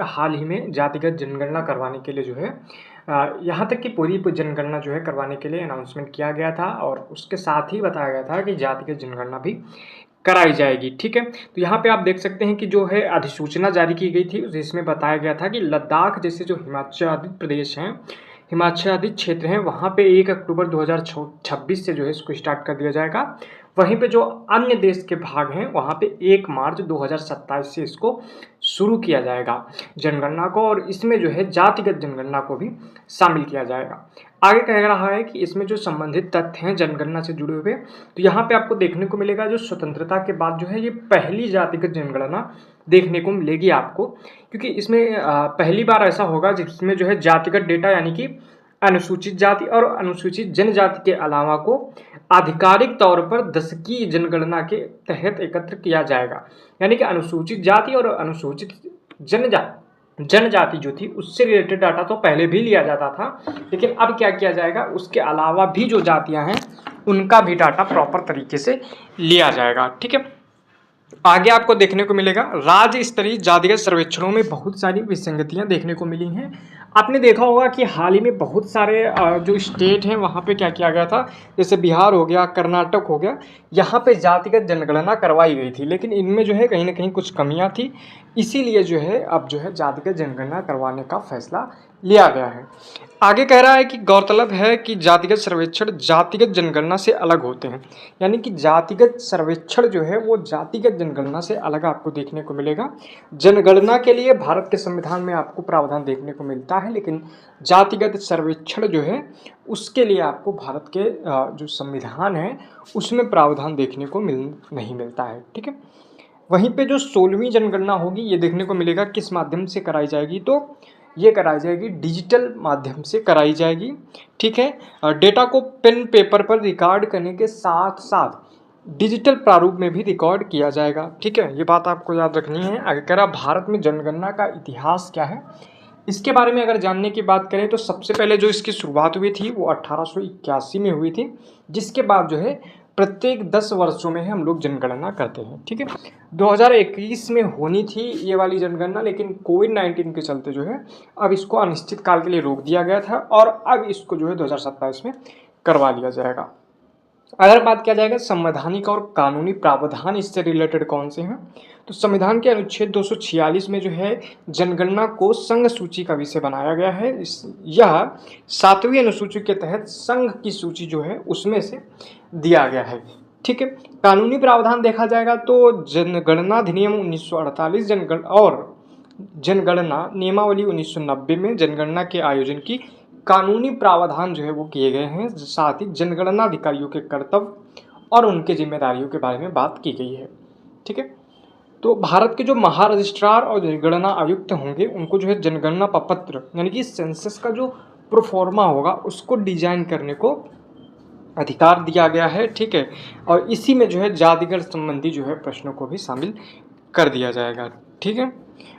हाल ही में जातिगत जनगणना करवाने के लिए जो है यहाँ तक कि पूरी जनगणना जो है करवाने के लिए अनाउंसमेंट किया गया था और उसके साथ ही बताया गया था कि जातिगत जनगणना भी कराई जाएगी, ठीक है। तो यहाँ पे आप देख सकते हैं कि जो है अधिसूचना जारी की गई थी जिसमें बताया गया था कि लद्दाख जैसे जो हिमाचलादित प्रदेश हैं, हिमाचलादित क्षेत्र हैं, वहाँ पे 1 अक्टूबर 2026 से जो है इसको स्टार्ट कर दिया जाएगा। वहीं पे जो अन्य देश के भाग हैं वहाँ पे 1 मार्च 2027 से इसको शुरू किया जाएगा जनगणना को, और इसमें जो है जातिगत जनगणना को भी शामिल किया जाएगा। आगे कह रहा है कि इसमें जो संबंधित तथ्य हैं जनगणना से जुड़े हुए, तो यहाँ पे आपको देखने को मिलेगा जो स्वतंत्रता के बाद जो है ये पहली जातिगत जनगणना देखने को मिलेगी आपको, क्योंकि इसमें पहली बार ऐसा होगा जिसमें जो है जातिगत डेटा यानी कि अनुसूचित जाति और अनुसूचित जनजाति के अलावा को आधिकारिक तौर पर दशकीय जनगणना के तहत एकत्र किया जाएगा। यानी कि अनुसूचित जाति और अनुसूचित जनजाति जो थी उससे रिलेटेड डाटा तो पहले भी लिया जाता था, लेकिन अब क्या किया जाएगा, उसके अलावा भी जो जातियां हैं उनका भी डाटा प्रॉपर तरीके से लिया जाएगा, ठीक है। आगे आपको देखने को मिलेगा राज्य स्तरीय जातिगत सर्वेक्षणों में बहुत सारी विसंगतियां देखने को मिली हैं। आपने देखा होगा कि हाल ही में बहुत सारे जो स्टेट हैं वहाँ पे क्या किया गया था, जैसे बिहार हो गया, कर्नाटक हो गया, यहाँ पे जातिगत जनगणना करवाई गई थी, लेकिन इनमें जो है कहीं ना कहीं कुछ कमियां थी, इसीलिए जो है अब जो है जातिगत जनगणना करवाने का फैसला लिया गया है। आगे कह रहा है कि गौरतलब है कि जातिगत सर्वेक्षण जातिगत जनगणना से अलग होते हैं, यानी कि जातिगत सर्वेक्षण जो है वो जातिगत जनगणना से अलग आपको देखने को मिलेगा। जनगणना के लिए भारत के संविधान में आपको प्रावधान देखने को मिलता है, लेकिन जातिगत सर्वेक्षण जो है उसके लिए आपको भारत के जो संविधान है उसमें प्रावधान देखने को नहीं मिलता है, ठीक है। वहीं पे जो 16वीं जनगणना होगी ये देखने को मिलेगा किस माध्यम से कराई जाएगी, तो ये कराई जाएगी डिजिटल माध्यम से कराई जाएगी, ठीक है। डेटा को पेन पेपर पर रिकॉर्ड करने के साथ साथ डिजिटल प्रारूप में भी रिकॉर्ड किया जाएगा, ठीक है। ये बात आपको याद रखनी है। आगे कह रहा भारत में जनगणना का इतिहास क्या है, इसके बारे में अगर जानने की बात करें तो सबसे पहले जो इसकी शुरुआत हुई थी वो 1881 में हुई थी, जिसके बाद जो है प्रत्येक 10 वर्षों में हम लोग जनगणना करते हैं, ठीक है। 2021 में होनी थी ये वाली जनगणना, लेकिन कोविड-19 के चलते जो है अब इसको अनिश्चित काल के लिए रोक दिया गया था और अब इसको जो है 2027 में करवा लिया जाएगा। अगर बात किया जाएगा संवैधानिक और कानूनी प्रावधान इससे रिलेटेड कौन से हैं, तो संविधान के अनुच्छेद 246 में जो है जनगणना को संघ सूची का विषय बनाया गया है। यह 7वीं अनुसूची के तहत संघ की सूची जो है उसमें से दिया गया है, ठीक है। कानूनी प्रावधान देखा जाएगा तो जनगणना अधिनियम 1948 और जनगणना नियमावली 1990 में जनगणना के आयोजन की कानूनी प्रावधान जो है वो किए गए हैं। साथ ही जनगणना अधिकारियों के कर्तव्य और उनके जिम्मेदारियों के बारे में बात की गई है, ठीक है। तो भारत के जो महारजिस्ट्रार और जनगणना आयुक्त होंगे उनको जो है जनगणना प्रपत्र यानी कि सेंसस का जो प्रोफॉर्मा होगा उसको डिजाइन करने को अधिकार दिया गया है, ठीक है। और इसी में जो है जातिगत संबंधी जो है प्रश्नों को भी शामिल कर दिया जाएगा, ठीक है।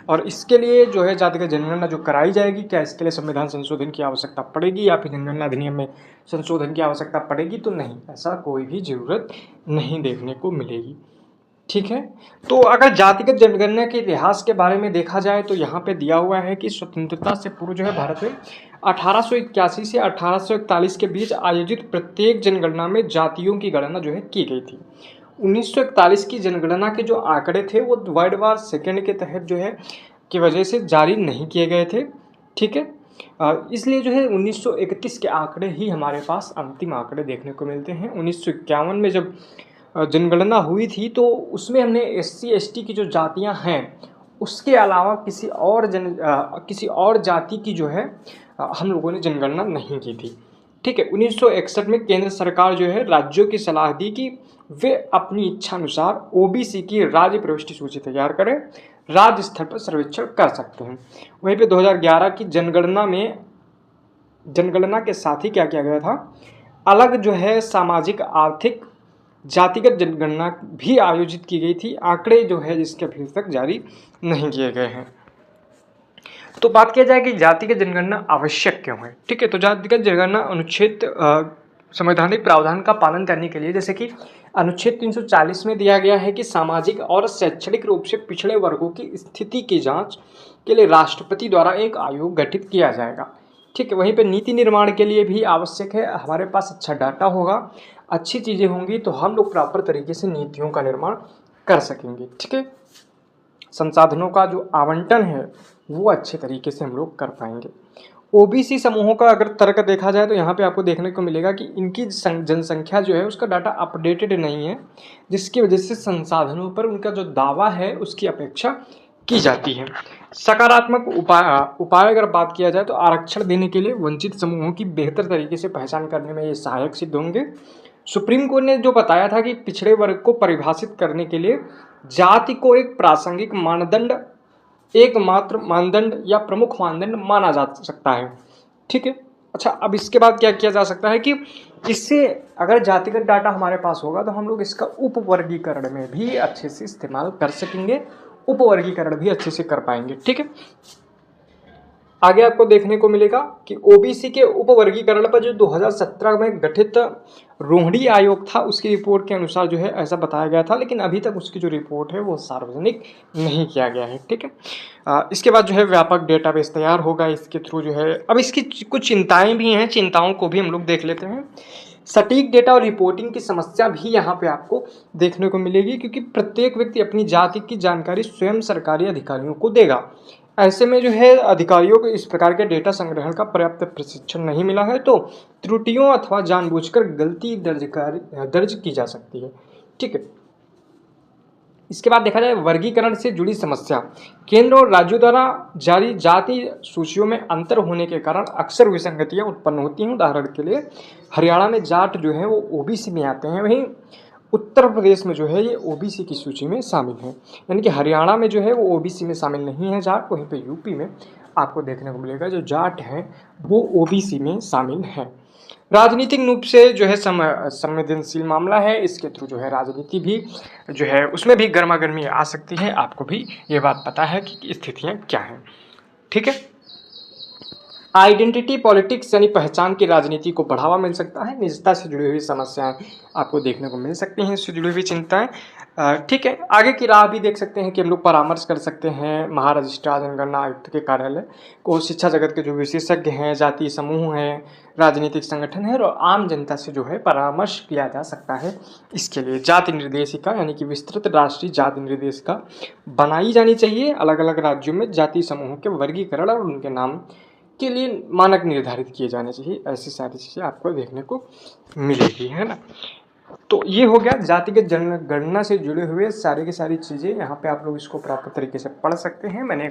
और इसके लिए जो है जातिगत जनगणना जो कराई जाएगी, क्या इसके लिए संविधान संशोधन की आवश्यकता पड़ेगी या फिर जनगणना अधिनियम में संशोधन की आवश्यकता पड़ेगी, तो नहीं, ऐसा कोई भी जरूरत नहीं देखने को मिलेगी, ठीक है। तो अगर जातिगत जनगणना के इतिहास के बारे में देखा जाए तो यहाँ पे दिया हुआ है कि स्वतंत्रता से पूर्व जो है भारत में 1881 से 1841 के बीच आयोजित प्रत्येक जनगणना में जातियों की गणना जो है की गई थी। 1941 की जनगणना के जो आंकड़े थे वो वर्ल्ड वार सेकेंड के तहत जो है की वजह से जारी नहीं किए गए थे, ठीक है। इसलिए जो है 1931 के आंकड़े ही हमारे पास अंतिम आंकड़े देखने को मिलते हैं। 1951 में जब जनगणना हुई थी तो उसमें हमने SC ST की जो जातियां हैं उसके अलावा किसी और जाति की जो है हम लोगों ने जनगणना नहीं की थी, ठीक है। 1961 में केंद्र सरकार जो है राज्यों की सलाह दी कि वे अपनी इच्छा अनुसार OBC की राज्य प्रविष्टि सूची तैयार करें, राज्य स्तर पर सर्वेक्षण कर सकते हैं। वहीं पे 2011 की जनगणना के साथ ही क्या किया गया था, अलग जो है सामाजिक आर्थिक जातिगत जनगणना भी आयोजित की गई थी। आंकड़े जो है जिसके अभी तक जारी नहीं किए गए हैं। तो बात किया जाए कि जातिगत जनगणना आवश्यक क्यों है, ठीक है। तो जातिगत जनगणना अनुच्छेद संवैधानिक प्रावधान का पालन करने के लिए, जैसे कि अनुच्छेद 340 में दिया गया है कि सामाजिक और शैक्षणिक रूप से पिछड़े वर्गों की स्थिति की जांच के लिए राष्ट्रपति द्वारा एक आयोग गठित किया जाएगा। ठीक है, वहीं पे नीति निर्माण के लिए भी आवश्यक है, हमारे पास अच्छा डाटा होगा, अच्छी चीज़ें होंगी तो हम लोग प्रॉपर तरीके से नीतियों का निर्माण कर सकेंगे। ठीक है, संसाधनों का जो आवंटन है वो अच्छे तरीके से हम लोग कर पाएंगे। ओबीसी समूहों का अगर तर्क देखा जाए तो यहाँ पे आपको देखने को मिलेगा कि इनकी जनसंख्या जो है उसका डाटा अपडेटेड नहीं है, जिसकी वजह से संसाधनों पर उनका जो दावा है उसकी अपेक्षा की जाती है। सकारात्मक उपाय अगर बात किया जाए तो आरक्षण देने के लिए वंचित समूहों की बेहतर तरीके से पहचान करने में ये सहायक सिद्ध होंगे। सुप्रीम कोर्ट ने जो बताया था कि पिछड़े वर्ग को परिभाषित करने के लिए जाति को एक प्रासंगिक मानदंड, एकमात्र मानदंड या प्रमुख मानदंड माना जा सकता है। ठीक है, अच्छा अब इसके बाद क्या किया जा सकता है कि इससे अगर जातिगत डाटा हमारे पास होगा तो हम लोग इसका उपवर्गीकरण में भी अच्छे से इस्तेमाल कर सकेंगे, उपवर्गीकरण भी अच्छे से कर पाएंगे। ठीक है, आगे आपको देखने को मिलेगा कि ओबीसी के उपवर्गीकरण पर जो 2017 में गठित रोहिणी आयोग था उसकी रिपोर्ट के अनुसार जो है ऐसा बताया गया था, लेकिन अभी तक उसकी जो रिपोर्ट है वो सार्वजनिक नहीं किया गया है। ठीक है, इसके बाद जो है व्यापक डेटाबेस तैयार होगा, इसके थ्रू जो है अब इसकी कुछ चिंताएं भी हैं, चिंताओं को भी हम लोग देख लेते हैं। सटीक डेटा और रिपोर्टिंग की समस्या भी यहाँ पे आपको देखने को मिलेगी, क्योंकि प्रत्येक व्यक्ति अपनी जाति की जानकारी स्वयं सरकारी अधिकारियों को देगा। ऐसे में जो है अधिकारियों को इस प्रकार के डेटा संग्रहण का पर्याप्त प्रशिक्षण नहीं मिला है, तो त्रुटियों अथवा जानबूझकर गलती दर्ज की जा सकती है। ठीक है, इसके बाद देखा जाए वर्गीकरण से जुड़ी समस्या। केंद्र और राज्यों द्वारा जारी जाति सूचियों में अंतर होने के कारण अक्सर विसंगतियां उत्पन्न होती हैं। उदाहरण के लिए हरियाणा में जाट जो है वो ओबीसी में आते हैं, वहीं उत्तर प्रदेश में जो है ये ओबीसी की सूची में शामिल है, यानी कि हरियाणा में जो है वो ओबीसी में शामिल नहीं है जाट, वहीं पे यूपी में आपको देखने को मिलेगा जो जाट हैं वो ओबीसी में शामिल है। राजनीतिक रूप से जो है संवेदनशील मामला है, इसके थ्रू जो है राजनीति भी जो है उसमें भी गर्मा गर्मी आ सकती है, आपको भी ये बात पता है कि स्थितियाँ क्या हैं। ठीक है, आइडेंटिटी पॉलिटिक्स यानी पहचान की राजनीति को बढ़ावा मिल सकता है। निजता से जुड़ी हुई समस्याएं आपको देखने को मिल सकती हैं, इससे जुड़ी हुई चिंताएं। ठीक है, आगे की राह भी देख सकते हैं कि हम लोग परामर्श कर सकते हैं महारजिस्ट्रार जनगणना आयुक्त के कार्यालय को, शिक्षा जगत के जो विशेषज्ञ हैं, जातीय समूह हैं, राजनीतिक संगठन है और आम जनता से जो है परामर्श किया जा सकता है। इसके लिए जाति निर्देशिका यानी कि विस्तृत राष्ट्रीय जाति निर्देशिका बनाई जानी चाहिए। अलग अलग राज्यों में जातीय समूहों के वर्गीकरण और उनके नाम के लिए मानक निर्धारित किए जाने चाहिए। ऐसी सारी चीज़ें आपको देखने को मिलेगी, है ना। तो ये हो गया जातिगत जनगणना से जुड़े हुए सारी की सारी चीज़ें। यहाँ पे आप लोग इसको प्रॉपर तरीके से पढ़ सकते हैं। मैंने